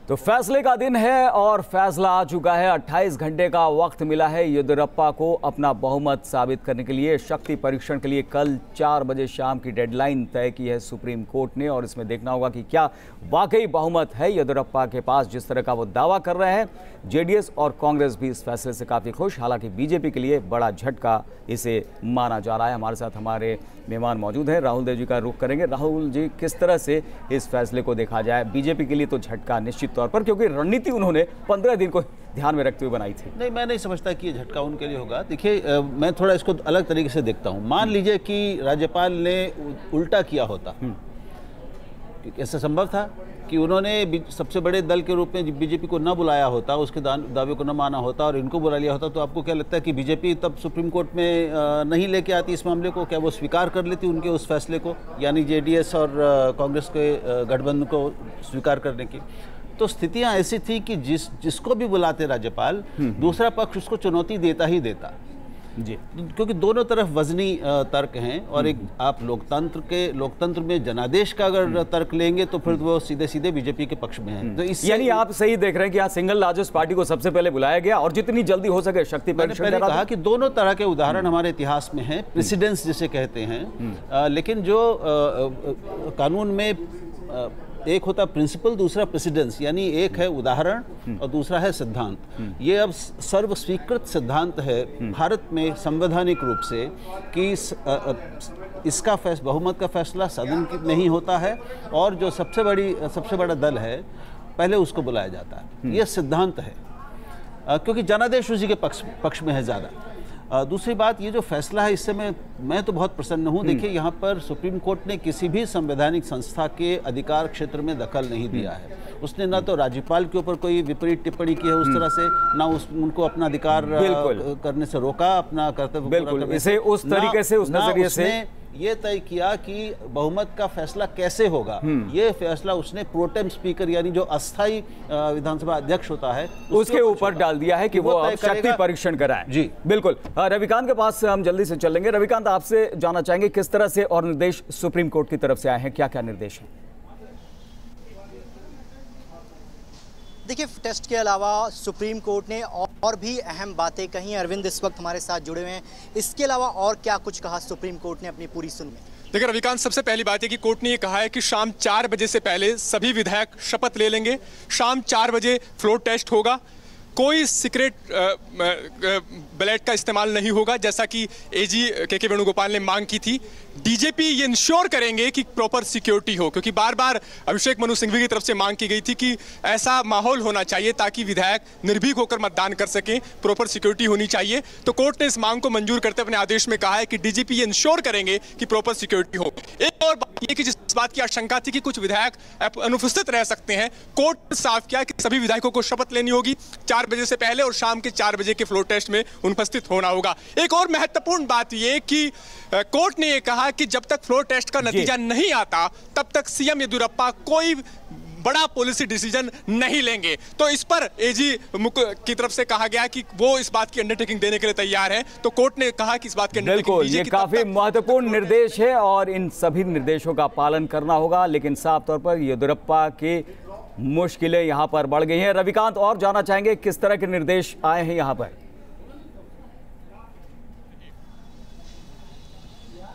तो फैसले का दिन है और फैसला आ चुका है। 28 घंटे का वक्त मिला है येदियुरप्पा को अपना बहुमत साबित करने के लिए। शक्ति परीक्षण के लिए कल 4 बजे शाम की डेडलाइन तय की है सुप्रीम कोर्ट ने और इसमें देखना होगा कि क्या वाकई बहुमत है येदियुरप्पा के पास जिस तरह का वो दावा कर रहे हैं। जेडीएस और कांग्रेस भी इस फैसले से काफ़ी खुश, हालांकि बीजेपी के लिए बड़ा झटका इसे माना जा रहा है। हमारे साथ हमारे मेहमान मौजूद हैं, राहुल देव जी का रुख करेंगे। राहुल जी, किस तरह से इस फैसले को देखा जाए? बीजेपी के लिए तो झटका निश्चित तौर पर, क्योंकि रणनीति उन्होंने 15 दिन को ध्यान में रखते हुए बनाई थी। नहीं, मैं नहीं समझता कि ये झटका उनके लिए होगा। देखिए, मैं थोड़ा इसको अलग तरीके से देखता हूँ। मान लीजिए कि राज्यपाल ने उल्टा किया होता, ऐसा संभव था कि उन्होंने सबसे बड़े दल के रूप में बीजेपी को न बुलाया होता, उसके दावे को न माना होता और इनको बुला लिया होता, तो आपको क्या लगता है कि बीजेपी तब सुप्रीम कोर्ट में नहीं लेके आती इस मामले को? क्या वो स्वीकार कर लेती उनके उस फैसले को, यानी जेडीएस और कांग्रेस के गठबंधन को स्वीकार करने की? तो स्थितियां ऐसी थी कि जिसको भी बुलाते राज्यपाल, दूसरा पक्ष उसको चुनौती देता ही देता जी, क्योंकि दोनों तरफ वजनी तर्क हैं। और एक आप लोकतंत्र में जनादेश का अगर तर्क लेंगे तो फिर वो सीधे सीधे बीजेपी के पक्ष में है। तो यानी आप सही देख रहे हैं कि यहाँ सिंगल लार्जेस्ट पार्टी को सबसे पहले बुलाया गया और जितनी जल्दी हो सके शक्ति परीक्षण। मैंने कहा कि दोनों तरह के उदाहरण हमारे इतिहास में हैं, प्रेसिडेंस जिसे कहते हैं। लेकिन जो कानून में एक होता प्रिंसिपल, दूसरा प्रेसिडेंस, यानी एक है उदाहरण और दूसरा है सिद्धांत। ये अब सर्व स्वीकृत सिद्धांत है भारत में संवैधानिक रूप से कि इसका बहुमत का फैसला सदन में ही होता है और जो सबसे बड़ा दल है पहले उसको बुलाया जाता है। ये सिद्धांत है, क्योंकि जनादेश उसी के पक्ष में है ज़्यादा। दूसरी बात, ये जो फैसला है इससे मैं तो बहुत प्रसन्न हूँ। देखिए, यहाँ पर सुप्रीम कोर्ट ने किसी भी संवैधानिक संस्था के अधिकार क्षेत्र में दखल नहीं दिया है। उसने ना तो राज्यपाल के ऊपर कोई विपरीत टिप्पणी की है उस तरह से, ना उनको अपना अधिकार करने से रोका, अपना कर्तव्य पूरा करने से, उस तरीके से, उस नजरिए से ये तय किया कि बहुमत का फैसला कैसे होगा। ये फैसला उसने प्रोटेम स्पीकर, यानी जो अस्थाई विधानसभा अध्यक्ष होता है, उसके ऊपर डाल दिया है कि वो शक्ति परीक्षण कराए। जी बिल्कुल। रविकांत के पास हम जल्दी से चलेंगे। रविकांत, आपसे जानना चाहेंगे किस तरह से और निर्देश सुप्रीम कोर्ट की तरफ से आए हैं, क्या क्या निर्देश हैं? देखिए, टेस्ट के अलावा सुप्रीम कोर्ट ने और भी अहम बातें कही। अरविंद इस वक्त हमारे साथ जुड़े हुए हैं। इसके अलावा और क्या कुछ कहा सुप्रीम कोर्ट ने अपनी पूरी सुन में? देखिए रविकांत, सबसे पहली बात है कि कोर्ट ने ये कहा है कि शाम 4 बजे से पहले सभी विधायक शपथ ले लेंगे। शाम 4 बजे फ्लोर टेस्ट होगा। कोई सीक्रेट बैलेट का इस्तेमाल नहीं होगा, जैसा कि एजी के वेणुगोपाल ने मांग की थी। डीजीपी ये इंश्योर करेंगे कि प्रॉपर सिक्योरिटी हो, क्योंकि बार बार अभिषेक मनु सिंघवी की तरफ से मांग की गई थी कि ऐसा माहौल होना चाहिए ताकि विधायक निर्भीक होकर मतदान कर सकें, प्रॉपर सिक्योरिटी होनी चाहिए। तो कोर्ट ने इस मांग को मंजूर करते अपने आदेश में कहा है कि डीजीपी ये इंश्योर करेंगे कि प्रॉपर सिक्योरिटी हो। एक और बात ये कि जिस बात की आशंका थी कि कुछ विधायक अनुपस्थित रह सकते हैं, कोर्ट ने साफ किया कि सभी विधायकों को शपथ लेनी होगी 4 बजे से पहले और शाम के 4 बजे के फ्लोर टेस्ट में उपस्थित होना होगा। एक और महत्वपूर्ण बात यह कि कोर्ट ने यह कहा कि जब तक फ्लोर टेस्ट का नतीजा नहीं आता तब तक सीएम येदियुरप्पा कोई बड़ा पॉलिसी डिसीजन नहीं लेंगे। तो इस पर एजी की तरफ से कहा गया कि वो इस बात की अंडरटेकिंग देने के लिए तैयार है। तो कोर्ट ने कहा कि इस बात की बिल्कुल, ये काफी महत्वपूर्ण निर्देश है और इन सभी निर्देशों का पालन करना होगा। लेकिन साफ तौर पर येदियुरप्पा की मुश्किलें यहां पर बढ़ गई हैं। रविकांत, और जानना चाहेंगे किस तरह के निर्देश आए हैं यहां पर?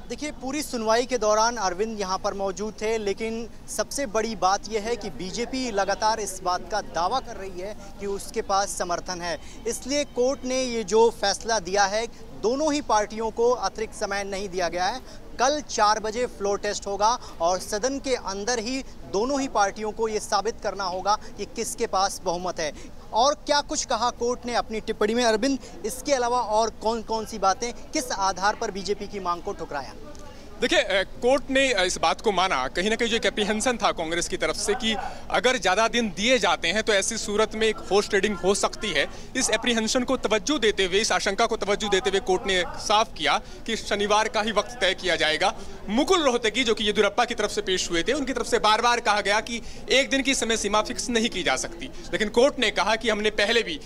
देखिए, पूरी सुनवाई के दौरान अरविंद यहाँ पर मौजूद थे, लेकिन सबसे बड़ी बात यह है कि बीजेपी लगातार इस बात का दावा कर रही है कि उसके पास समर्थन है। इसलिए कोर्ट ने ये जो फैसला दिया है, दोनों ही पार्टियों को अतिरिक्त समय नहीं दिया गया है। कल 4 बजे फ्लोर टेस्ट होगा और सदन के अंदर ही दोनों ही पार्टियों को ये साबित करना होगा कि किसके पास बहुमत है। और क्या कुछ कहा कोर्ट ने अपनी टिप्पणी में, अरविंद, इसके अलावा और कौन कौन सी बातें, किस आधार पर बीजेपी की मांग को ठुकराया? देखिए, कोर्ट ने इस बात को माना, कहीं ना कहीं जो एक एप्रीहेंशन था कांग्रेस की तरफ से कि अगर ज़्यादा दिन दिए जाते हैं तो ऐसी सूरत में एक हॉर्स ट्रेडिंग हो सकती है। इस एप्रीहेंशन को तवज्जो देते हुए, इस आशंका को तवज्जो देते हुए कोर्ट ने साफ किया कि शनिवार का ही वक्त तय किया जाएगा। मुकुल रोहतगी, जो कि येदियुरप्पा की तरफ से पेश हुए थे, उनकी तरफ से बार बार कहा गया कि एक दिन की समय सीमा फिक्स नहीं की जा सकती। लेकिन कोर्ट ने कहा कि हमने पहले भी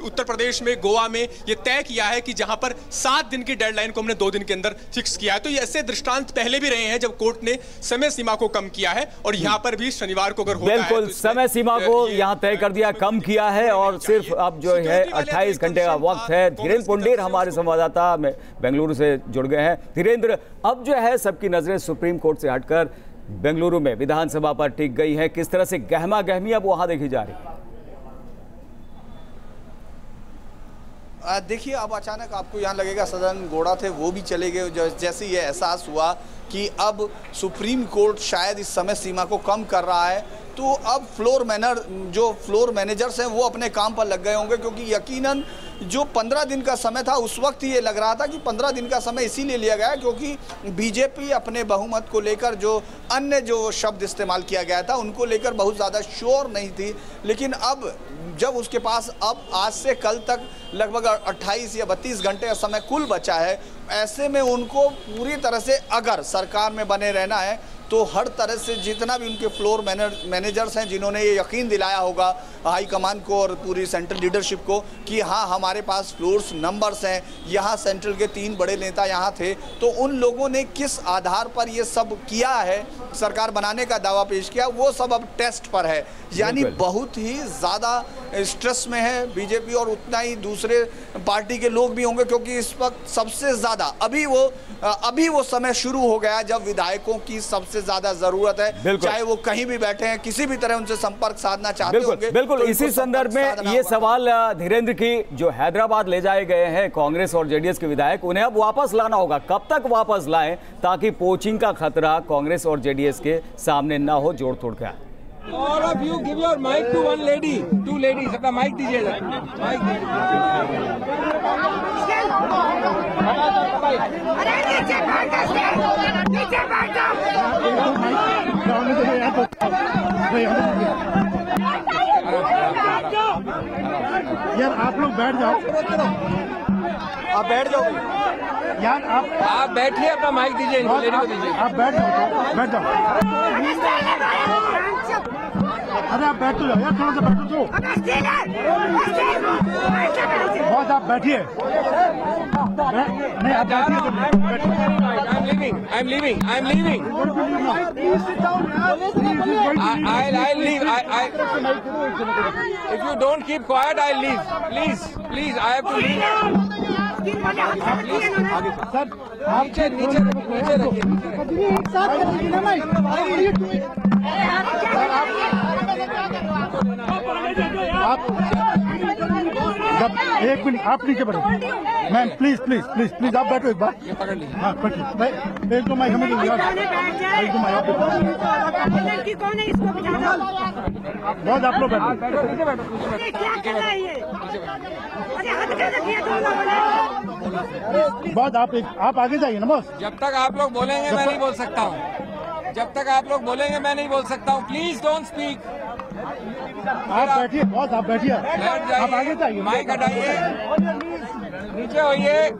उत्तर प्रदेश में, गोवा में ये तय किया है कि जहां पर 7 दिन की डेडलाइन को हमने 2 दिन के अंदर फिक्स किया है। तो ये ऐसे दृष्टांत दृष्टांत पहले भी रहे हैं जब कोर्ट ने समय सीमा को कम किया है, और यहाँ पर भी शनिवार को अगर होता है बिल्कुल समय सीमा को यहाँ तय कर दिया, कम किया है, और सिर्फ अब जो है 28 घंटे का वक्त है। धीरेन्द्र पुंडीर हमारे संवाददाता बेंगलुरु से जुड़ गए हैं। धीरेन्द्र, अब जो है सबकी नजरें सुप्रीम कोर्ट से हटकर बेंगलुरु में विधानसभा पर टिक गई है। किस तरह से गहमा गहमी अब वहां देखी जा रही है? देखिए, अब अचानक आपको यहाँ लगेगा सदन घोड़ा थे वो भी चले गए, जैसे ये एहसास हुआ कि अब सुप्रीम कोर्ट शायद इस समय सीमा को कम कर रहा है, तो अब फ्लोर मैनेजर्स हैं वो अपने काम पर लग गए होंगे, क्योंकि यकीनन जो 15 दिन का समय था उस वक्त ये लग रहा था कि 15 दिन का समय इसीलिए लिया गया क्योंकि बीजेपी अपने बहुमत को लेकर जो अन्य जो शब्द इस्तेमाल किया गया था उनको लेकर बहुत ज़्यादा श्योर नहीं थी। लेकिन अब जब उसके पास अब आज से कल तक लगभग 28 या 32 घंटे का समय कुल बचा है, ऐसे में उनको पूरी तरह से अगर सरकार में बने रहना है तो हर तरह से जितना भी उनके फ्लोर मैनेजर्स हैं जिन्होंने ये यकीन दिलाया होगा हाई कमान को और पूरी सेंट्रल लीडरशिप को कि हाँ हमारे पास फ्लोर्स नंबर्स हैं, यहाँ सेंट्रल के 3 बड़े नेता यहाँ थे, तो उन लोगों ने किस आधार पर ये सब किया है, सरकार बनाने का दावा पेश किया, वो सब अब टेस्ट पर है। यानी बहुत ही ज़्यादा स्ट्रेस में है बीजेपी, और उतना ही दूसरे पार्टी के लोग भी होंगे, क्योंकि इस वक्त सबसे ज़्यादा अभी वो समय शुरू हो गया जब विधायकों की सबसे ज़्यादा ज़रूरत है, चाहे वो कहीं भी बैठे हैं, किसी भी तरह उनसे संपर्क साधना चाहते होंगे। बिल्कुल, इसी संदर्भ में ये सवाल धीरेन्द्र की, जो हैदराबाद ले जाए गए हैं कांग्रेस और जेडीएस के विधायक, उन्हें अब वापस लाना होगा। कब तक वापस लाएं ताकि पोचिंग का खतरा कांग्रेस और जेडीएस के सामने ना हो? जोड़ तोड़ क्या? All of you give your mic to one lady, 2 ladies. अपना mic दीजिएगा। mic अरे नीचे बैठ जाओ, नीचे बैठ जाओ। यार आप लोग बैठ जाओ, आप बैठ जाओ यार आप बैठिए, अपना माइक दीजिए, लेडी को दीजिए। आप बैठ जाओ, बैठ जाओ। अरे आप बैठ तो जाओ यार, थोड़ा सा बैठो तो। बहुत आप बैठिए। नहीं आप बैठिए। I'm leaving. I'll leave. If you don't keep quiet, I'll leave. Please, I have to leave. Sir नीचे रखिए। आप जब 1 मिनट आप नीचे बैठो मैम, प्लीज आप बैठो एक बार। हाँ एक दो माइक हमें यार, एक दो माइक बहुत आप लोग बहुत आप आगे जाइए ना बस। जब तक आप लोग बोलेंगे मैं नहीं बोल सकता हूँ। जब तक आप लोग बोलेंगे मैं नहीं बोल सकता हूँ। Please don't speak. आप बैठिए बॉस, आप बैठिए, आप आगे जाइए। माइक हटाइए, नीचे होइए,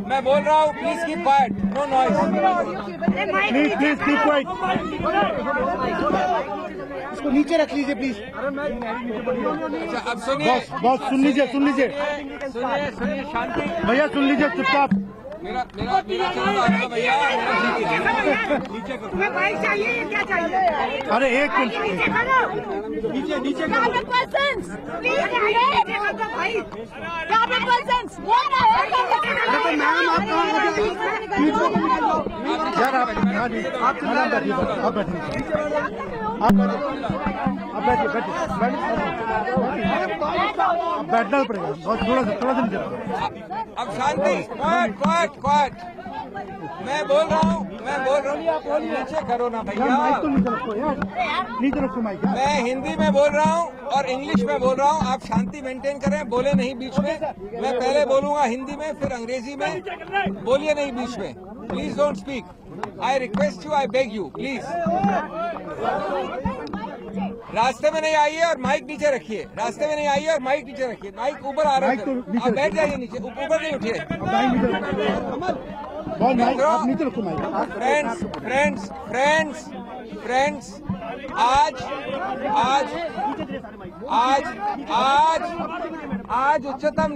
मैं बोल रहा हूँ। Please keep quiet, no noise. Please keep quiet. इसको नीचे रख लीजिए प्लीज। अच्छा अब सुनिए बॉस सुन लीजिए सुनिए शांति भैया, सुन लीजिए चुपचाप। मेरा भैया तुम्हें बाइक चाहिए, क्या चाहिए? अरे एक मिनट नीचे यार आप बैठना पड़ेगा, थोड़ा सा नीचे। अब शांति, क्वाइट। मैं बोल रहा हूँ। आप नीचे करो ना भैया। नीचे रखो माइक। मैं हिंदी में बोल रहा हूँ और इंग्लिश में बोल रहा हूँ। आप शांति मेंटेन करें, बोले नहीं बीच में। मैं पहले बोलूंगा हिंदी में, फिर अंग्रेजी में। बोलिए नहीं बीच में। Please don't speak. I request you, I beg you, please. रास्ते में नहीं आइए और माइक नीचे रखिए। माइक ऊपर आ रहा है, आप बैठ जाइए नीचे, ऊपर नहीं उठिए। नीचे रखो माइक। फ्रेंड्स, आज उच्चतम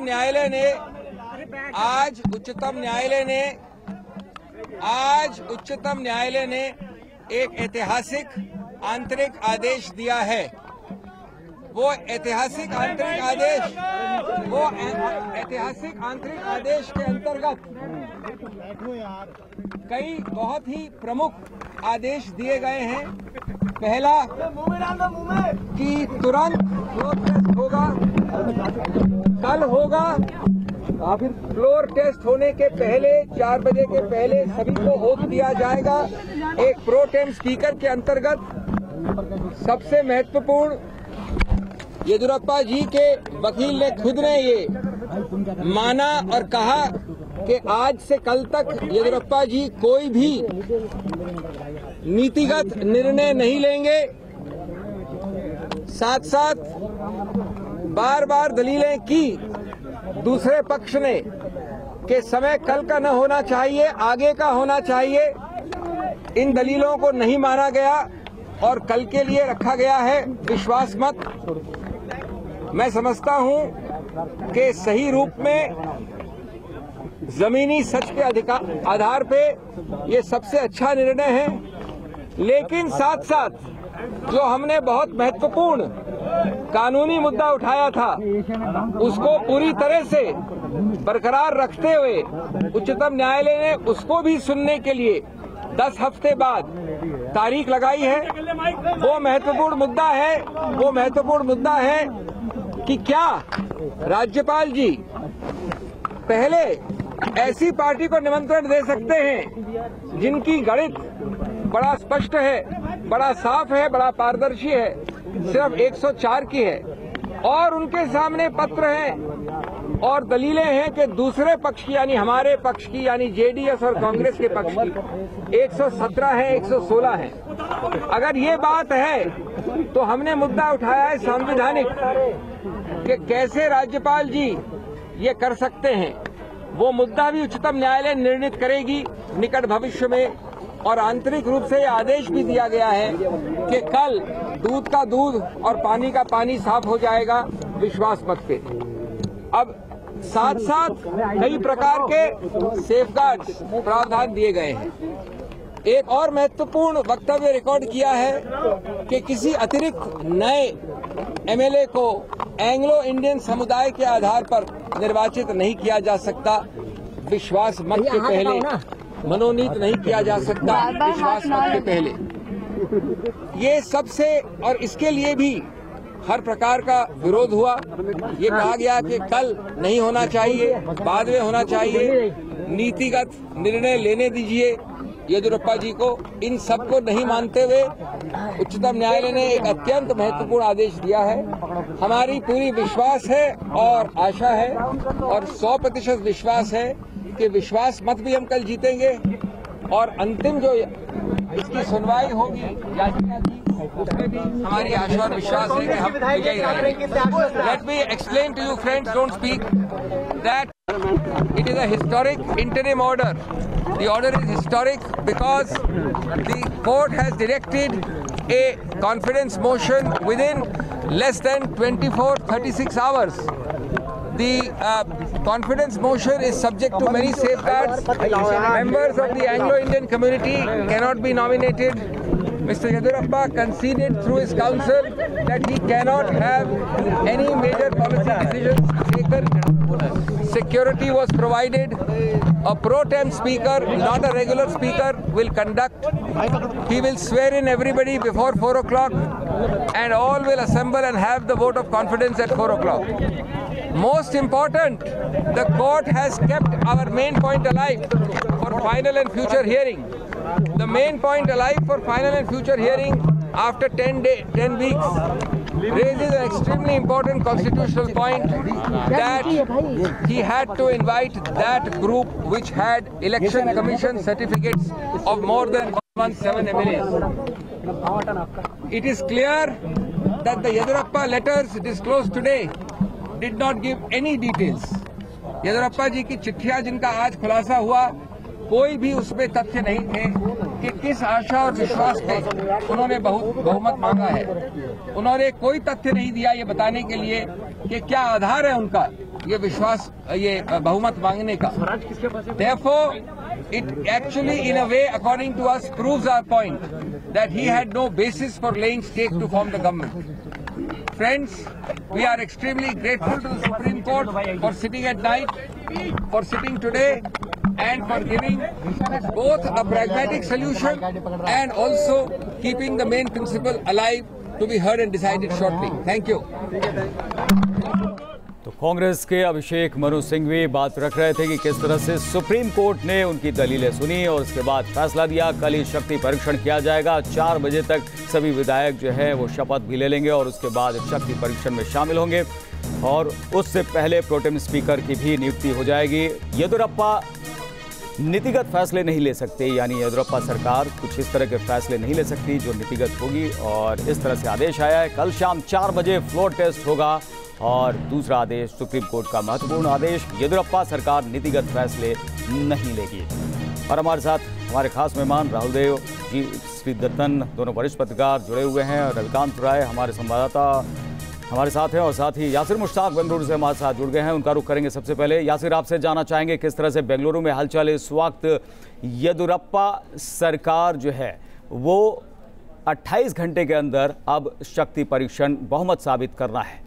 न्यायालय ने आज उच्चतम न्यायालय ने एक ऐतिहासिक आंतरिक आदेश दिया है। वो ऐतिहासिक आंतरिक आदेश के अंतर्गत कई बहुत ही प्रमुख आदेश दिए गए हैं। पहला कि तुरंत फ्लोर टेस्ट होगा, कल होगा। फिर फ्लोर टेस्ट होने के पहले 4 बजे के पहले सभी को ओथ दिया जाएगा। एक प्रो टेम स्पीकर के अंतर्गत सबसे महत्वपूर्ण, येदियुरप्पा जी के वकील ने खुद ने ये माना और कहा कि आज से कल तक येदियुरप्पा जी कोई भी नीतिगत निर्णय नहीं लेंगे। साथ साथ बार बार दलीलें की दूसरे पक्ष ने कि समय कल का न होना चाहिए, आगे का होना चाहिए। इन दलीलों को नहीं माना गया और कल के लिए रखा गया है विश्वास मत। मैं समझता हूं कि सही रूप में जमीनी सच के आधार पे ये सबसे अच्छा निर्णय है। लेकिन साथ साथ जो हमने बहुत महत्वपूर्ण कानूनी मुद्दा उठाया था उसको पूरी तरह से बरकरार रखते हुए उच्चतम न्यायालय ने उसको भी सुनने के लिए 10 हफ्ते बाद तारीख लगाई है। वो महत्वपूर्ण मुद्दा है कि क्या राज्यपाल जी पहले ऐसी पार्टी को निमंत्रण दे सकते हैं जिनकी गणित बड़ा स्पष्ट है, बड़ा साफ है, बड़ा पारदर्शी है, सिर्फ 104 की है, और उनके सामने पत्र हैं और दलीलें हैं कि दूसरे पक्ष की यानी हमारे पक्ष की यानी जेडीएस और कांग्रेस के पक्ष की 117 है, 116 है। अगर ये बात है तो हमने मुद्दा उठाया है संवैधानिक कि कैसे राज्यपाल जी ये कर सकते हैं। वो मुद्दा भी उच्चतम न्यायालय निर्णित करेगी निकट भविष्य में। और आंतरिक रूप से यह आदेश भी दिया गया है कि कल दूध का दूध और पानी का पानी साफ हो जाएगा विश्वास मत पे। अब साथ साथ कई प्रकार के सेफगार्ड्स प्रावधान दिए गए हैं। एक और महत्वपूर्ण वक्तव्य रिकॉर्ड किया है कि किसी अतिरिक्त नए एमएलए को एंग्लो इंडियन समुदाय के आधार पर निर्वाचित नहीं किया जा सकता, विश्वास मत के पहले मनोनीत नहीं किया जा सकता, विश्वास मत के पहले। ये सबसे और इसके लिए भी हर प्रकार का विरोध हुआ। ये कहा गया कि कल नहीं होना चाहिए, बाद में होना चाहिए, नीतिगत निर्णय लेने दीजिए येदियुरप्पा जी को। इन सबको नहीं मानते हुए उच्चतम न्यायालय ने एक अत्यंत महत्वपूर्ण आदेश दिया है। हमारी पूरी विश्वास है और आशा है और 100% विश्वास है कि विश्वास मत भी हम कल जीतेंगे और अंतिम जो इसकी सुनवाई होगी याचिका की उसमें भी हमारी आशा और विश्वास है कि हम विजयी रहेंगे। Let me explain to you friends, don't speak, that it is a historic interim order. The order is historic because the court has directed a confidence motion within less than 36 hours. The confidence motion is subject to many safeguards. Members of the Anglo-Indian community cannot be nominated. Mr. Yediyurappa conceded through his counsel that he cannot have any major policy decisions taken. Security was provided. A pro tem speaker, not a regular speaker, will conduct. He will swear in everybody before 4 o'clock and all will assemble and have the vote of confidence at 4 o'clock. Most important, the court has kept our main point alive for final and future hearing. The main point alive for final and future hearing after 10 weeks raises an extremely important constitutional point that he had to invite that group which had election commission certificates of more than 117 MLAs. It is clear that the Yediyurappa letters disclosed today did not give any details. Yediyurappa ji की चिट्ठियां जिनका आज खुलासा हुआ, कोई भी उसमें तथ्य नहीं थे कि किस आशा और विश्वास पे उन्होंने बहुमत मांगा है। उन्होंने कोई तथ्य नहीं दिया ये बताने के लिए कि क्या आधार है उनका ये विश्वास, ये बहुमत मांगने का। Therefore, it actually in a way according to us proves our point that he had no basis for laying stake to form the government. Friends, we are extremely grateful to the Supreme Court for sitting at night, for sitting today, and for giving both a pragmatic solution and also keeping the main principle alive to be heard and decided shortly. Thank you. तो कांग्रेस के अभिषेक मनु सिंघवी बात रख रहे थे कि किस तरह से सुप्रीम कोर्ट ने उनकी दलीलें सुनी और उसके बाद फैसला दिया। कल ही शक्ति परीक्षण किया जाएगा। 4 बजे तक सभी विधायक जो है वो शपथ भी ले लेंगे और उसके बाद शक्ति परीक्षण में शामिल होंगे और उससे पहले प्रोटेम स्पीकर की भी नियुक्ति हो जाएगी। येदियुरप्पा नीतिगत फैसले नहीं ले सकते, यानी येदियुरप्पा सरकार कुछ इस तरह के फैसले नहीं ले सकती जो नीतिगत होगी और इस तरह से आदेश आया है। कल शाम 4 बजे फ्लोर टेस्ट होगा और दूसरा आदेश सुप्रीम कोर्ट का महत्वपूर्ण आदेश, येदियुरप्पा सरकार नीतिगत फैसले नहीं लेगी। और हमारे साथ हमारे खास मेहमान राहुल देव जी, श्री दत्तन, दोनों वरिष्ठ पत्रकार जुड़े हुए हैं। रविकांत राय हमारे संवाददाता हमारे साथ हैं और साथ ही यासिर मुश्ताक बेंगलुरु से हमारे साथ जुड़ गए हैं। उनका रुख करेंगे। सबसे पहले यासिर, आपसे जानना चाहेंगे किस तरह से बेंगलुरु में हलचल इस वक्त। येदियुरप्पा सरकार जो है वो 28 घंटे के अंदर अब शक्ति परीक्षण बहुमत साबित करना है।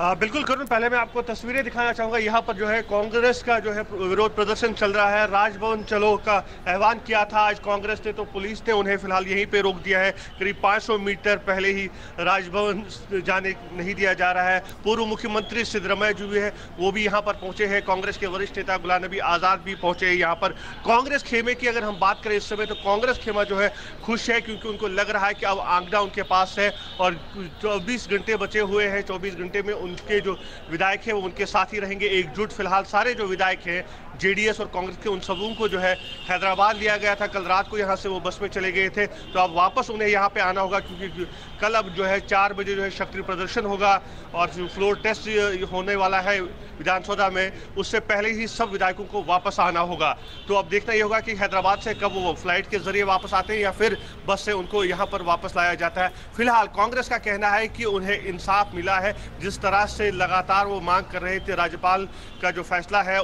बिल्कुल करुण, पहले मैं आपको तस्वीरें दिखाना चाहूंगा। यहाँ पर जो है कांग्रेस का जो है विरोध प्रदर्शन चल रहा है। राजभवन चलो का आह्वान किया था आज कांग्रेस ने, तो पुलिस ने उन्हें फिलहाल यहीं पे रोक दिया है। करीब 500 मीटर पहले ही राजभवन जाने नहीं दिया जा रहा है। पूर्व मुख्यमंत्री सिद्धरमैया जी भी है, वो भी यहाँ पर पहुंचे हैं। कांग्रेस के वरिष्ठ नेता गुलाम नबी आज़ाद भी पहुंचे हैं यहाँ पर। कांग्रेस खेमे की अगर हम बात करें इस समय, तो कांग्रेस खेमा जो है खुश है क्योंकि उनको लग रहा है कि अब आंकड़ा उनके पास है और 24 घंटे बचे हुए हैं। 24 घंटे में उनके जो विधायक हैं वो उनके साथ ही रहेंगे एकजुट। फिलहाल सारे जो विधायक हैं जेडीएस और कांग्रेस के, उन सबों को जो है हैदराबाद लिया गया था। कल रात को यहाँ से वो बस में चले गए थे, तो अब वापस उन्हें यहाँ पे आना होगा क्योंकि कल अब जो है 4 बजे जो है शक्ति प्रदर्शन होगा और जो फ्लोर टेस्ट होने वाला है विधानसभा में, उससे पहले ही सब विधायकों को वापस आना होगा। तो अब देखना ये होगा कि हैदराबाद से कब वो फ्लाइट के जरिए वापस आते हैं या फिर बस से उनको यहाँ पर वापस लाया जाता है। फिलहाल कांग्रेस का कहना है कि उन्हें इंसाफ मिला है। जिस तरह से लगातार वो मांग कर रहे थे, राज्यपाल का जो फैसला है,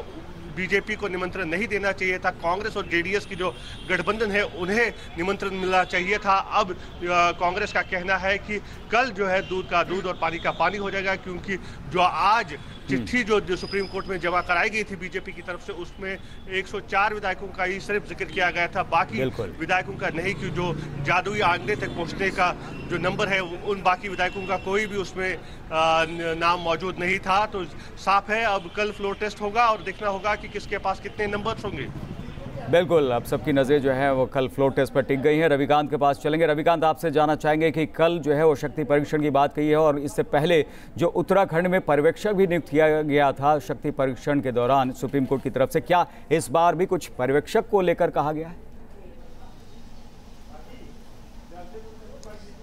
बीजेपी को निमंत्रण नहीं देना चाहिए था, कांग्रेस और जेडीएस की जो गठबंधन है उन्हें निमंत्रण मिलना चाहिए था। अब कांग्रेस का कहना है कि कल जो है दूध का दूध और पानी का पानी हो जाएगा, क्योंकि जो आज चिट्ठी जो सुप्रीम कोर्ट में जमा कराई गई थी बीजेपी की तरफ से, उसमें 104 विधायकों का ही सिर्फ जिक्र किया गया था, बाकी विधायकों का नहीं। कि जो जादुई आंकड़े तक पहुंचने का जो नंबर है, उन बाकी विधायकों का कोई भी उसमें नाम मौजूद नहीं था। तो साफ है अब कल फ्लोर टेस्ट होगा और देखना होगा कि किसके पास कितने नंबर्स होंगे। बिल्कुल, अब सबकी नज़रें जो है वो कल फ्लोर टेस्ट पर टिक गई हैं। रविकांत के पास चलेंगे। रविकांत, आपसे जानना चाहेंगे कि कल जो है वो शक्ति परीक्षण की बात कही है और इससे पहले जो उत्तराखंड में पर्यवेक्षक भी नियुक्त किया गया था शक्ति परीक्षण के दौरान सुप्रीम कोर्ट की तरफ से, क्या इस बार भी कुछ पर्यवेक्षक को लेकर कहा गया है?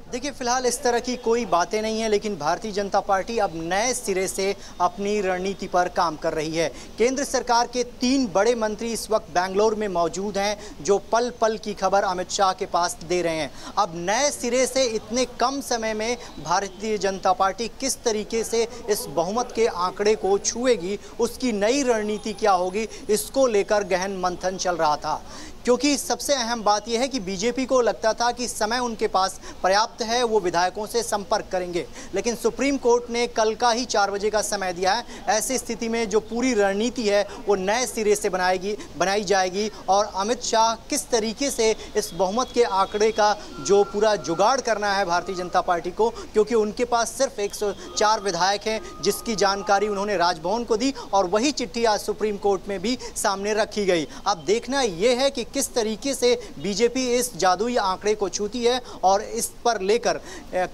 देखिए, फिलहाल इस तरह की कोई बातें नहीं है, लेकिन भारतीय जनता पार्टी अब नए सिरे से अपनी रणनीति पर काम कर रही है। केंद्र सरकार के 3 बड़े मंत्री इस वक्त बेंगलोर में मौजूद हैं, जो पल पल की खबर अमित शाह के पास दे रहे हैं। अब नए सिरे से इतने कम समय में भारतीय जनता पार्टी किस तरीके से इस बहुमत के आंकड़े को छुएगी, उसकी नई रणनीति क्या होगी, इसको लेकर गहन मंथन चल रहा था। क्योंकि सबसे अहम बात यह है कि बीजेपी को लगता था कि समय उनके पास पर्याप्त है, वो विधायकों से संपर्क करेंगे, लेकिन सुप्रीम कोर्ट ने कल का ही 4 बजे का समय दिया है। ऐसी स्थिति में जो पूरी रणनीति है वो नए सिरे से बनाई जाएगी और अमित शाह किस तरीके से इस बहुमत के आंकड़े का जो पूरा जुगाड़ करना है भारतीय जनता पार्टी को, क्योंकि उनके पास सिर्फ 104 विधायक हैं, जिसकी जानकारी उन्होंने राजभवन को दी और वही चिट्ठी आज सुप्रीम कोर्ट में भी सामने रखी गई। अब देखना यह है कि किस तरीके से बीजेपी इस जादुई आंकड़े को छूती है और इस पर लेकर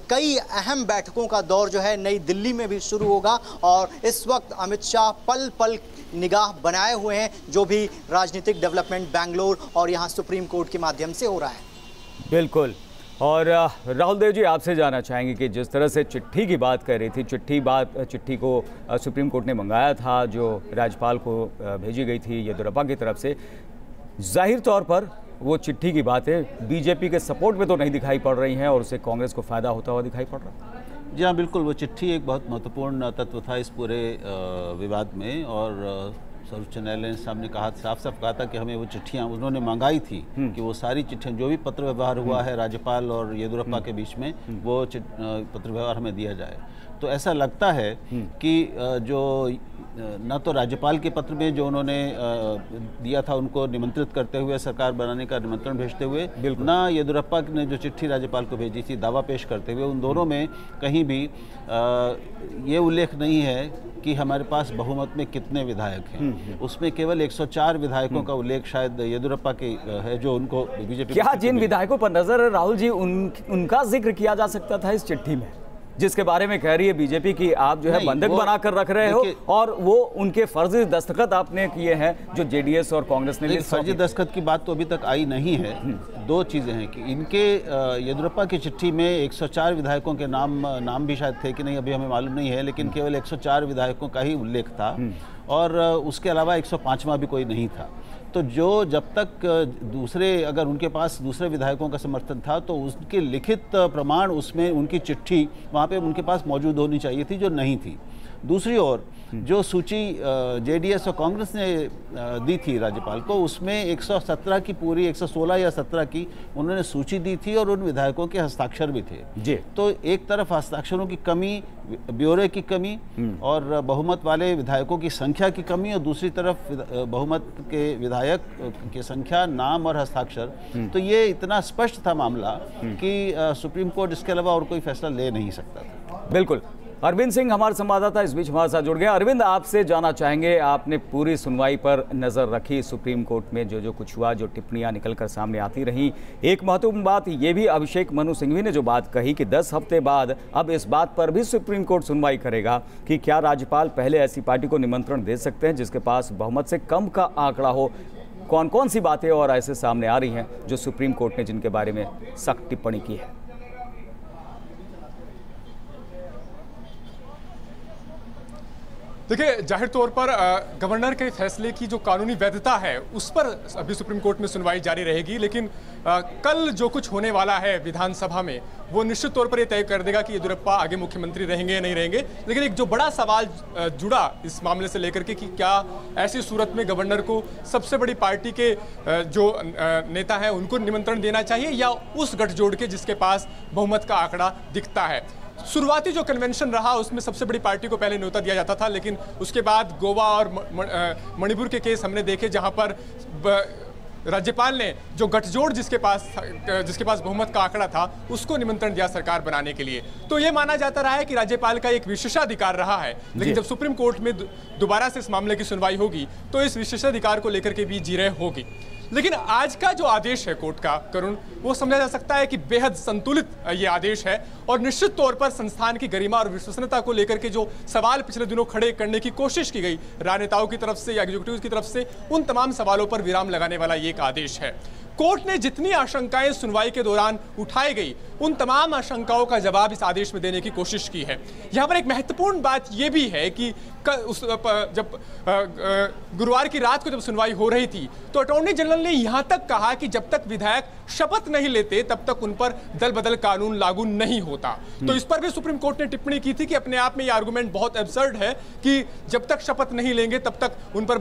कई अहम बैठकों का दौर जो है नई दिल्ली में भी शुरू होगा और इस वक्त अमित शाह पल पल निगाह बनाए हुए हैं जो भी राजनीतिक डेवलपमेंट बेंगलोर और यहाँ सुप्रीम कोर्ट के माध्यम से हो रहा है। बिल्कुल। और राहुल देव जी, आपसे जानना चाहेंगे कि जिस तरह से चिट्ठी की बात कर रही थी, चिट्ठी को सुप्रीम कोर्ट ने मंगाया था जो राज्यपाल को भेजी गई थी येदियुरप्पा की तरफ से, जाहिर तौर पर वो चिट्ठी की बात है, बीजेपी के सपोर्ट में तो नहीं दिखाई पड़ रही हैं और उससे कांग्रेस को फायदा होता हुआ दिखाई पड़ रहा है। जी हाँ, बिल्कुल, वो चिट्ठी एक बहुत महत्वपूर्ण तत्व था इस पूरे विवाद में। और सर्वोच्च न्यायालय ने सामने साफ साफ कहा था कि हमें वो चिट्ठियाँ उन्होंने मंगाई थी कि वो सारी चिट्ठियाँ, जो भी पत्र व्यवहार हुआ है राज्यपाल और येदियुरप्पा के बीच में, वो पत्र व्यवहार हमें दिया जाए। तो ऐसा लगता है कि जो न तो राज्यपाल के पत्र में जो उन्होंने दिया था उनको निमंत्रित करते हुए, सरकार बनाने का निमंत्रण भेजते हुए, ना येदियुरप्पा ने जो चिट्ठी राज्यपाल को भेजी थी दावा पेश करते हुए, उन दोनों में कहीं भी ये उल्लेख नहीं है कि हमारे पास बहुमत में कितने विधायक हैं। उसमें केवल 104 विधायकों का उल्लेख शायद येदियुरप्पा के है, जो उनको बीजेपी क्या जिन विधायकों पर नजर है राहुल जी, उनका जिक्र किया जा सकता था इस चिट्ठी में, जिसके बारे में कह रही है बीजेपी की आप जो है बंधक बनाकर रख रहे हो, और वो उनके फर्जी दस्तखत आपने किए हैं जो जेडीएस और कांग्रेस ने। फर्जी दस्तखत की बात तो अभी तक आई नहीं है। दो चीज़ें हैं कि इनके येदियुरप्पा की चिट्ठी में 104 विधायकों के नाम भी शायद थे कि नहीं, अभी हमें मालूम नहीं है, लेकिन केवल 104 विधायकों का ही उल्लेख था और उसके अलावा 105वां भी कोई नहीं था। तो जो जब तक अगर उनके पास दूसरे विधायकों का समर्थन था तो उसके लिखित प्रमाण, उसमें उनकी चिट्ठी वहाँ पे उनके पास मौजूद होनी चाहिए थी, जो नहीं थी। दूसरी ओर जो सूची जेडीएस और कांग्रेस ने दी थी राज्यपाल को, उसमें 117 की पूरी 116 या 17 की उन्होंने सूची दी थी और उन विधायकों के हस्ताक्षर भी थे जी। तो एक तरफ हस्ताक्षरों की कमी, ब्यौरे की कमी और बहुमत वाले विधायकों की संख्या की कमी, और दूसरी तरफ बहुमत के विधायक की संख्या, नाम और हस्ताक्षर। तो ये इतना स्पष्ट था मामला कि सुप्रीम कोर्ट इसके अलावा और कोई फैसला ले नहीं सकता था। बिल्कुल। अरविंद सिंह हमारे संवाददाता इस बीच हमारे साथ जुड़ गए। अरविंद, आपसे जानना चाहेंगे, आपने पूरी सुनवाई पर नज़र रखी, सुप्रीम कोर्ट में जो कुछ हुआ, जो टिप्पणियां निकलकर सामने आती रहीं। एक महत्वपूर्ण बात ये भी अभिषेक मनु सिंघवी ने जो बात कही कि 10 हफ्ते बाद अब इस बात पर भी सुप्रीम कोर्ट सुनवाई करेगा कि क्या राज्यपाल पहले ऐसी पार्टी को निमंत्रण दे सकते हैं जिसके पास बहुमत से कम का आंकड़ा हो। कौन कौन सी बातें और ऐसे सामने आ रही हैं जो सुप्रीम कोर्ट ने जिनके बारे में सख्त टिप्पणी की है? देखिए, जाहिर तौर पर गवर्नर के फैसले की जो कानूनी वैधता है उस पर अभी सुप्रीम कोर्ट में सुनवाई जारी रहेगी, लेकिन कल जो कुछ होने वाला है विधानसभा में वो निश्चित तौर पर ये तय कर देगा कि येदियुरप्पा आगे मुख्यमंत्री रहेंगे या नहीं रहेंगे। लेकिन एक जो बड़ा सवाल जुड़ा इस मामले से लेकर के कि क्या ऐसी सूरत में गवर्नर को सबसे बड़ी पार्टी के जो नेता हैं उनको निमंत्रण देना चाहिए या उस गठजोड़ के जिसके पास बहुमत का आंकड़ा दिखता है। शुरुआती जो कन्वेंशन रहा उसमें सबसे बड़ी पार्टी को पहले न्योता दिया जाता था, लेकिन उसके बाद गोवा और मणिपुर के केस हमने देखे जहां पर राज्यपाल ने जो गठजोड़ जिसके पास बहुमत का आंकड़ा था उसको निमंत्रण दिया सरकार बनाने के लिए। तो ये माना जाता रहा है कि राज्यपाल का एक विशेषाधिकार रहा है, लेकिन जब सुप्रीम कोर्ट में दोबारा से इस मामले की सुनवाई होगी तो इस विशेषाधिकार को लेकर के भी जीरे होगी। लेकिन आज का जो आदेश है कोर्ट का, करुण, वो समझा जा सकता है कि बेहद संतुलित ये आदेश है और निश्चित तौर पर संस्थान की गरिमा और विश्वसनीयता को लेकर के जो सवाल पिछले दिनों खड़े करने की कोशिश की गई राजनेताओं की तरफ से या एग्जीक्यूटिव की तरफ से, उन तमाम सवालों पर विराम लगाने वाला ये एक आदेश है। कोर्ट ने जितनी आशंकाएं सुनवाई के दौरान उठाई गई उन तमाम आशंकाओं का जवाब इस आदेश में देने की कोशिश की है। यहाँ पर एक महत्वपूर्ण बात यह भी है कि जब गुरुवार की रात को जब सुनवाई हो रही थी तो अटॉर्नी जनरल ने यहां तक कहा कि जब तक विधायक शपथ नहीं लेते तब तक उन पर दल बदल कानून लागू नहीं होता। तो इस पर भी सुप्रीम कोर्ट ने टिप्पणी की थी कि अपने आप में यह आर्गुमेंट बहुत एब्सर्ड है कि जब तक शपथ नहीं लेंगे तब तक उन पर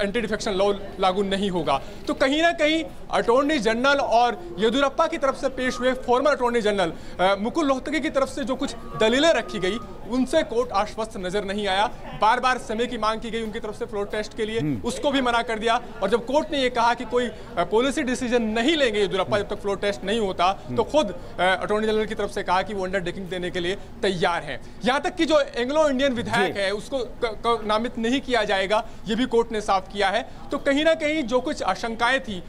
एंटी डिफेक्शन लॉ लागू नहीं होगा। तो कहीं ना कहीं अटॉर्नी जनरल और येदियुरप्पा की तरफ से पेश हुए farmer attorney general Mukul Rohatgi की तरफ से जो कुछ दलीलें रखी गई उनसे कोर्ट आश्वस्त नजर नहीं आया। बार बार समय की मांग की गई उनकी तरफ से फ्लोर टेस्ट के लिए, उसको भी मना कर दिया। और जब कोर्ट ने यह कहा कि कोई पॉलिसी डिसीजन नहीं लेंगे येदियुरप्पा जब तक फ्लोर टेस्ट नहीं होता, तो खुद अटॉर्नी जनरल की तरफ से कहा कि वो अंडरटेकिंग देने के लिए तैयार है। यहां तक कि जो एंग्लो इंडियन विधायक है उसको नामित नहीं किया जाएगा, ये भी कोर्ट ने साफ किया है। तो कहीं ना कहीं जो कुछ आशंकाएं थी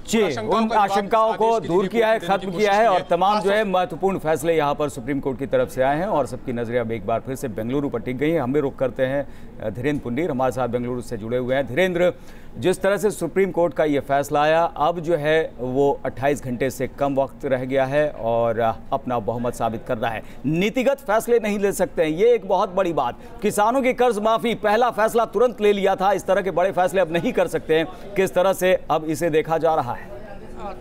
उन आशंकाओं को दूर किया है, खत्म किया है और तमाम जो है महत्वपूर्ण फैसले यहाँ पर सुप्रीम कोर्ट की तरफ से आए हैं और सबकी नजरें अब एक बार फिर से बेंगलुरु पर टिक गई हैं। हम भी रुक करते हैं धीरेन्द्र पुंडीर हमारे साथ बेंगलुरु से जुड़े हुए हैं। धीरेन्द्र, जिस तरह से सुप्रीम कोर्ट का ये फैसला आया, अब जो है वो 28 घंटे से कम वक्त रह गया है और अपना बहुमत साबित कर रहा है। नीतिगत फैसले नहीं ले सकते हैं, ये एक बहुत बड़ी बात। किसानों की कर्ज माफी पहला फैसला तुरंत ले लिया था, इस तरह के बड़े फैसले अब नहीं कर सकते हैं। किस तरह से अब इसे देखा जा रहा है?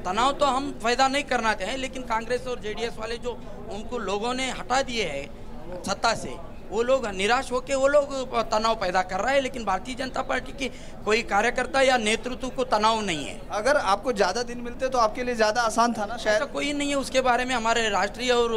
तनाव तो हम पैदा नहीं करना चाहें, लेकिन कांग्रेस और जेडीएस वाले जो उनको लोगों ने हटा दिए हैं सत्ता से, वो लोग निराश होकर वो लोग तनाव पैदा कर रहा है। लेकिन भारतीय जनता पार्टी के कोई कार्यकर्ता या नेतृत्व को तनाव नहीं है। अगर आपको ज़्यादा दिन मिलते तो आपके लिए ज़्यादा आसान था ना, शायद। कोई नहीं है, उसके बारे में हमारे राष्ट्रीय और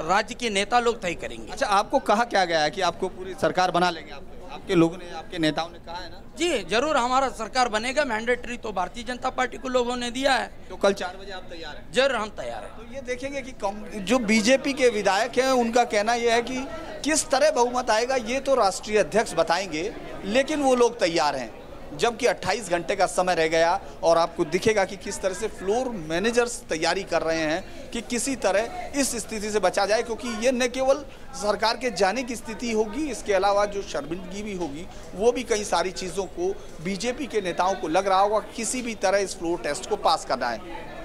राज्य के नेता लोग तय करेंगे। अच्छा, आपको कहा क्या गया है कि आपको पूरी सरकार बना लेंगे? आपके लोगों ने, आपके नेताओं ने कहा है ना? जी जरूर, हमारा सरकार बनेगा। मैंडेटरी तो भारतीय जनता पार्टी को लोगों ने दिया है। तो कल 4 बजे आप तैयार हैं? जरूर, हम तैयार हैं। तो ये देखेंगे कि जो बीजेपी के विधायक हैं उनका कहना यह है कि किस तरह बहुमत आएगा ये तो राष्ट्रीय अध्यक्ष बताएंगे, लेकिन वो लोग तैयार हैं। जबकि 28 घंटे का समय रह गया और आपको दिखेगा कि किस तरह से फ्लोर मैनेजर्स तैयारी कर रहे हैं कि किसी तरह इस स्थिति से बचा जाए, क्योंकि ये न केवल सरकार के जाने की स्थिति होगी, इसके अलावा जो शर्मिंदगी भी होगी, वो भी कई सारी चीज़ों को बीजेपी के नेताओं को लग रहा होगा किसी भी तरह इस फ्लोर टेस्ट को पास करना है।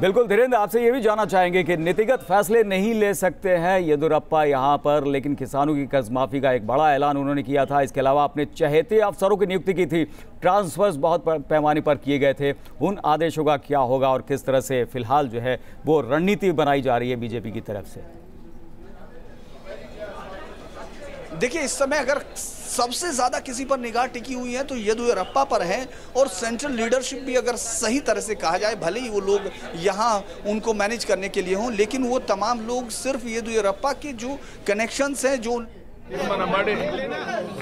बिल्कुल धीरेन्द्र, आपसे ये भी जानना चाहेंगे कि नीतिगत फैसले नहीं ले सकते हैं येदियुरप्पा यहाँ पर, लेकिन किसानों की कर्ज माफी का एक बड़ा ऐलान उन्होंने किया था। इसके अलावा अपने चहेते अफसरों की नियुक्ति की थी, ट्रांसफर्स बहुत पैमाने पर किए गए थे। उन आदेशों का क्या होगा और किस तरह से फिलहाल जो है वो रणनीति बनाई जा रही है बीजेपी की तरफ से? देखिए, इस समय अगर सबसे ज़्यादा किसी पर निगाह टिकी हुई है तो येदियुरप्पा पर है, और सेंट्रल लीडरशिप भी अगर सही तरह से कहा जाए, भले ही वो लोग यहाँ उनको मैनेज करने के लिए हों, लेकिन वो तमाम लोग सिर्फ येदियुरप्पा के जो कनेक्शंस हैं, जो ತೀರ್ಮಾನ ಮಾಡಿ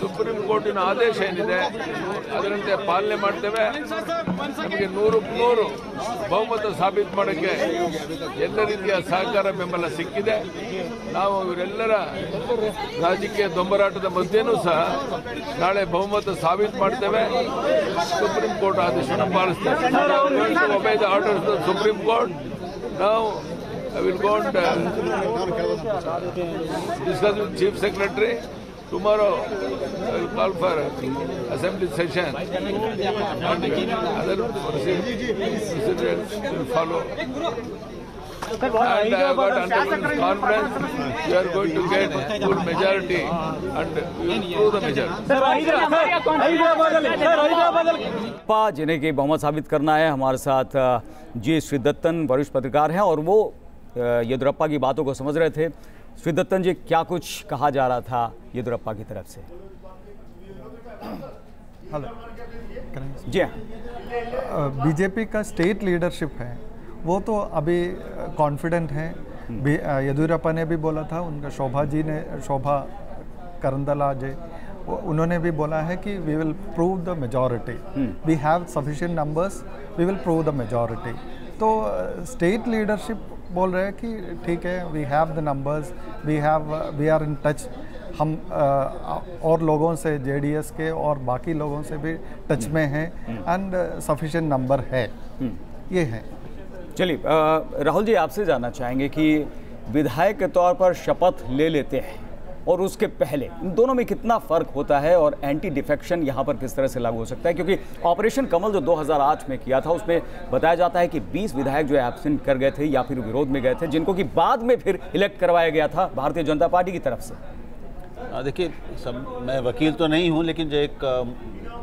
ಸುಪ್ರೀಂ ಕೋರ್ಟಿನ ಆದೇಶ ಏನಿದೆ ಅದರಂತೆ ಪಾಲನೆ ಮಾಡ್ತೇವೆ. ನಮಗೆ 100% ಬಹುಮತ ಸಾಬೀತು ಮಾಡೋಕ್ಕೆ ಎಲ್ಲ ರೀತಿಯ ಸಹಕಾರ ಬೆಂಬಲ ಸಿಕ್ಕಿದೆ. ನಾವು ಇವರೆಲ್ಲರ ರಾಜಕೀಯ ದೊಂಬರಾಟದ ಮಧ್ಯೆನೂ ಸಹ ನಾಳೆ ಬಹುಮತ ಸಾಬೀತು ಮಾಡ್ತೇವೆ. ಸುಪ್ರೀಂ ಕೋರ್ಟ್ ಆದೇಶವನ್ನು ಪಾಲಿಸ್ತೇವೆ. Obey the orders of supreme court. ನಾವು I will go and discuss with Chief Secretary. Tomorrow I will call for assembly session and other procedures will follow. And I have got under conference we are going to get full majority and we will prove the majority. जिन्हें की बहुमत साबित करना है, हमारे साथ जी श्रीदत्तन वरिष्ठ पत्रकार हैं और वो येदियुरप्पा की बातों को समझ रहे थे। श्रीदत्तन जी, क्या कुछ कहा जा रहा था येदियुरप्पा की तरफ से? हेलो जी, बीजेपी का स्टेट लीडरशिप है वो तो अभी कॉन्फिडेंट है। येदियुरप्पा ने भी बोला था, उनका शोभा करंदलाजे उन्होंने भी बोला है कि we will prove the majority, we have sufficient numbers, we will prove the majority. तो स्टेट लीडरशिप बोल रहे हैं कि ठीक है, we have the numbers, we are in touch. हम और लोगों से, जेडीएस के और बाकी लोगों से भी टच में हैं एंड सफिशिएंट नंबर है, ये है। चलिए राहुल जी, आपसे जानना चाहेंगे कि विधायक के तौर पर शपथ ले लेते हैं और उसके पहले इन दोनों में कितना फ़र्क होता है और एंटी डिफेक्शन यहाँ पर किस तरह से लागू हो सकता है? क्योंकि ऑपरेशन कमल जो 2008 में किया था उसमें बताया जाता है कि 20 विधायक जो एब्सेंट कर गए थे या फिर विरोध में गए थे, जिनको कि बाद में फिर इलेक्ट करवाया गया था भारतीय जनता पार्टी की तरफ से। देखिए, मैं वकील तो नहीं हूँ, लेकिन जो एक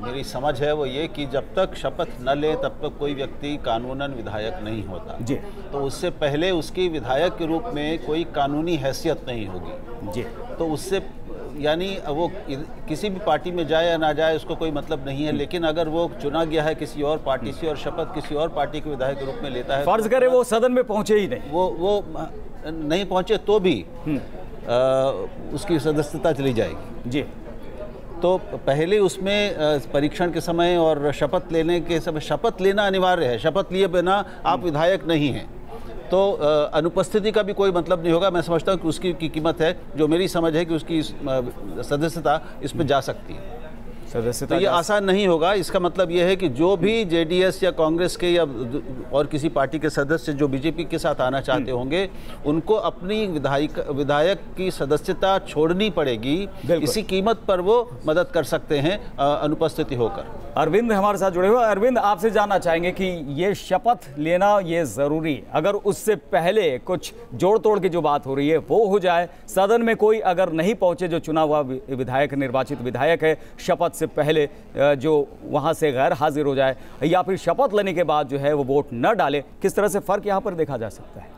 मेरी समझ है वो ये कि जब तक शपथ न ले तब तक कोई व्यक्ति कानूनन विधायक नहीं होता जी। तो उससे पहले उसकी विधायक के रूप में कोई कानूनी हैसियत नहीं होगी जी। तो उससे यानी वो किसी भी पार्टी में जाए या ना जाए उसको कोई मतलब नहीं है, लेकिन अगर वो चुना गया है किसी और पार्टी से और शपथ किसी और पार्टी के विधायक के रूप में लेता है, फर्ज करे वो सदन में पहुंचे ही नहीं, वो नहीं पहुंचे तो भी उसकी सदस्यता चली जाएगी जी। तो पहले उसमें परीक्षण के समय और शपथ लेने के समय, शपथ लेना अनिवार्य है, शपथ लिए बिना आप विधायक नहीं हैं, तो अनुपस्थिति का भी कोई मतलब नहीं होगा। मैं समझता हूँ कि उसकी कीमत है, जो मेरी समझ है कि उसकी सदस्यता इस पर जा सकती है। तो ये आसान नहीं होगा। इसका मतलब ये है कि जो भी जेडीएस या कांग्रेस के या और किसी पार्टी के सदस्य जो बीजेपी के साथ आना चाहते होंगे, उनको अपनी विधायक की सदस्यता छोड़नी पड़ेगी। इसी कीमत पर वो मदद कर सकते हैं अनुपस्थिति होकर। अरविंद हमारे साथ जुड़े हुए। अरविंद, आपसे जानना चाहेंगे कि ये शपथ लेना ये ज़रूरी, अगर उससे पहले कुछ जोड़ तोड़ की जो बात हो रही है वो हो जाए, सदन में कोई अगर नहीं पहुंचे जो चुना हुआ विधायक, निर्वाचित विधायक है, शपथ से पहले जो वहाँ से गैर हाजिर हो जाए या फिर शपथ लेने के बाद जो है वो वोट न डाले, किस तरह से फ़र्क यहाँ पर देखा जा सकता है?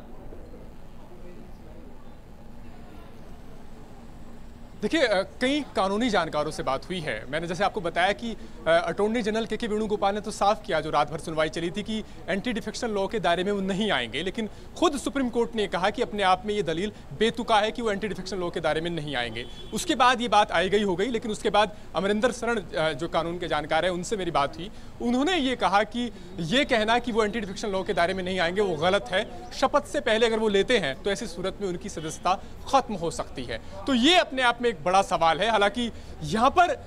देखिए, कई कानूनी जानकारों से बात हुई है। मैंने जैसे आपको बताया कि अटॉर्नी जनरल के वेणुगोपाल ने तो साफ किया, जो रात भर सुनवाई चली थी, कि एंटी डिफेक्शन लॉ के दायरे में वो नहीं आएंगे। लेकिन खुद सुप्रीम कोर्ट ने कहा कि अपने आप में ये दलील बेतुका है कि वो एंटी डिफेक्शन लॉ के दायरे में नहीं आएंगे। उसके बाद ये बात आई गई हो गई। लेकिन उसके बाद अमरिंदर शरण जो कानून के जानकार है, उनसे मेरी बात हुई। उन्होंने ये कहा कि ये कहना कि वो एंटी डिफेक्शन लॉ के दायरे में नहीं आएंगे वो गलत है। शपथ से पहले अगर वो लेते हैं तो ऐसी सूरत में उनकी सदस्यता खत्म हो सकती है। तो ये अपने आप में एक बड़ा सवाल है। हालांकि यहां पर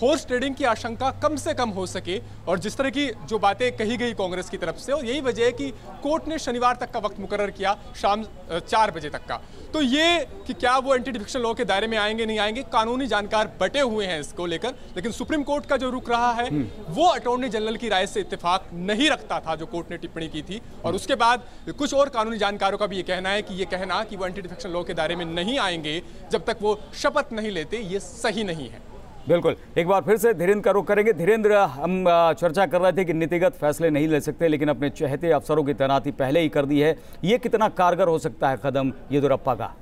हॉर्स ट्रेडिंग की आशंका कम से कम हो सके, और जिस तरह की जो बातें कही गई कांग्रेस की तरफ से, और यही वजह है कि कोर्ट ने शनिवार तक का वक्त मुकर्रर किया, शाम 4 बजे तक का। तो ये कि क्या वो एंटी डिफेक्शन लॉ के दायरे में आएंगे नहीं आएंगे, कानूनी जानकार बटे हुए हैं इसको लेकर। लेकिन सुप्रीम कोर्ट का जो रुख रहा है वो अटॉर्नी जनरल की राय से इत्तेफाक नहीं रखता था, जो कोर्ट ने टिप्पणी की थी। और उसके बाद कुछ और कानूनी जानकारों का भी ये कहना है कि ये कहना कि वो एंटी डिफेक्शन लॉ के दायरे में नहीं आएंगे जब तक वो शपथ नहीं लेते, ये सही नहीं है। बिल्कुल, एक बार फिर से धीरेन्द्र का रुख करेंगे। धीरेन्द्र, हम चर्चा कर रहे थे कि नीतिगत फैसले नहीं ले सकते, लेकिन अपने चहेते अफसरों की तैनाती पहले ही कर दी है। ये कितना कारगर हो सकता है कदम येदियुरप्पा का?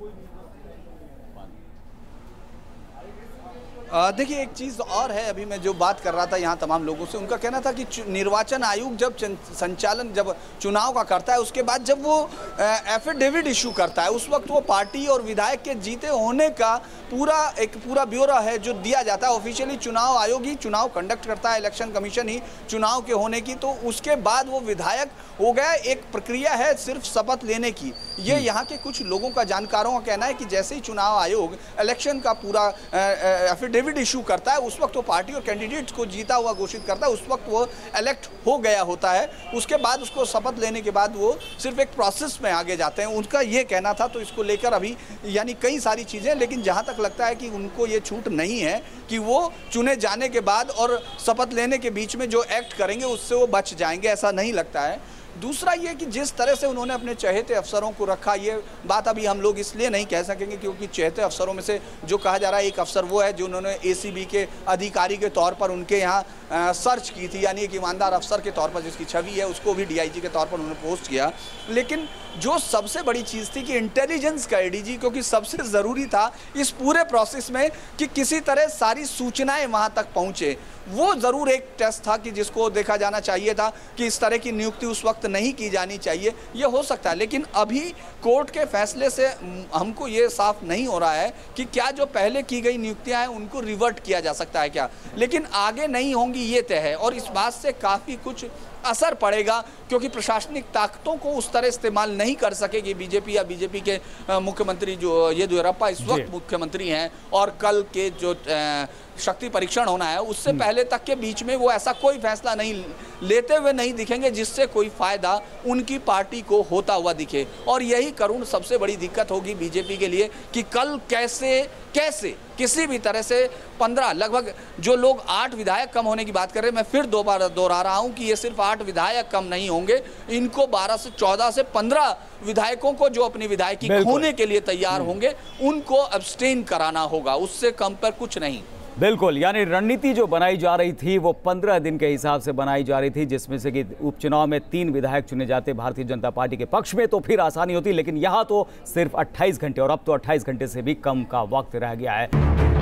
देखिए, एक चीज़ और है। अभी मैं जो बात कर रहा था यहाँ तमाम लोगों से, उनका कहना था कि निर्वाचन आयोग जब संचालन जब चुनाव का करता है, उसके बाद जब वो एफिडेविट इशू करता है, उस वक्त वो पार्टी और विधायक के जीते होने का पूरा ब्यौरा है जो दिया जाता है। ऑफिशियली चुनाव आयोग ही चुनाव कंडक्ट करता है, इलेक्शन कमीशन ही चुनाव के होने की। तो उसके बाद वो विधायक हो गया। एक प्रक्रिया है सिर्फ शपथ लेने की। ये यहाँ के कुछ लोगों का, जानकारों का कहना है कि जैसे ही चुनाव आयोग इलेक्शन का पूरा एफिडेविट इशू करता है, उस वक्त वो पार्टी और कैंडिडेट को जीता हुआ घोषित करता है, उस वक्त वो इलेक्ट हो गया होता है। उसके बाद उसको शपथ लेने के बाद वो सिर्फ एक प्रोसेस में आगे जाते हैं, उनका ये कहना था। तो इसको लेकर अभी यानी कई सारी चीज़ें, लेकिन जहाँ तक लगता है कि उनको ये छूट नहीं है कि वो चुने जाने के बाद और शपथ लेने के बीच में जो एक्ट करेंगे उससे वो बच जाएंगे, ऐसा नहीं लगता है। दूसरा ये कि जिस तरह से उन्होंने अपने चहेते अफसरों को रखा, ये बात अभी हम लोग इसलिए नहीं कह सकेंगे क्योंकि चहेते अफसरों में से जो कहा जा रहा है, एक अफसर वो है जो उन्होंने एसीबी के अधिकारी के तौर पर उनके यहाँ सर्च की थी, यानी एक ईमानदार अफसर के तौर पर जिसकी छवि है, उसको भी डीआईजी के तौर पर उन्होंने पोस्ट किया। लेकिन जो सबसे बड़ी चीज़ थी कि इंटेलिजेंस का एडीजी, क्योंकि सबसे ज़रूरी था इस पूरे प्रोसेस में कि किसी तरह सारी सूचनाएं वहाँ तक पहुँचे। वो ज़रूर एक टेस्ट था कि जिसको देखा जाना चाहिए था कि इस तरह की नियुक्ति उस वक्त नहीं की जानी चाहिए, ये हो सकता है। लेकिन अभी कोर्ट के फैसले से हमको ये साफ नहीं हो रहा है कि क्या जो पहले की गई नियुक्तियां हैं उनको रिवर्ट किया जा सकता है क्या, लेकिन आगे नहीं होंगी ये तय है। और इस बात से काफ़ी कुछ असर पड़ेगा क्योंकि प्रशासनिक ताकतों को उस तरह इस्तेमाल नहीं कर सकेगी बीजेपी या बीजेपी के मुख्यमंत्री जो येदियुरप्पा इस वक्त मुख्यमंत्री हैं, और कल के जो शक्ति परीक्षण होना है उससे पहले तक के बीच में वो ऐसा कोई फैसला नहीं लेते हुए नहीं दिखेंगे जिससे कोई फायदा उनकी पार्टी को होता हुआ दिखे। और यही करुण सबसे बड़ी दिक्कत होगी बीजेपी के लिए कि कल कैसे किसी भी तरह से 15 लगभग जो लोग 8 विधायक कम होने की बात कर रहे हैं, मैं फिर दोबारा दोहरा रहा हूं कि ये सिर्फ 8 विधायक कम नहीं होंगे, इनको 12 से 14 से 15 विधायकों को जो अपनी विधायकी खोने के लिए तैयार होंगे उनको अब्सटेन कराना होगा, उससे कम पर कुछ नहीं। बिल्कुल, यानी रणनीति जो बनाई जा रही थी वो 15 दिन के हिसाब से बनाई जा रही थी, जिसमें से कि उपचुनाव में 3 विधायक चुने जाते भारतीय जनता पार्टी के पक्ष में तो फिर आसानी होती, लेकिन यहाँ तो सिर्फ 28 घंटे, और अब तो 28 घंटे से भी कम का वक्त रह गया है।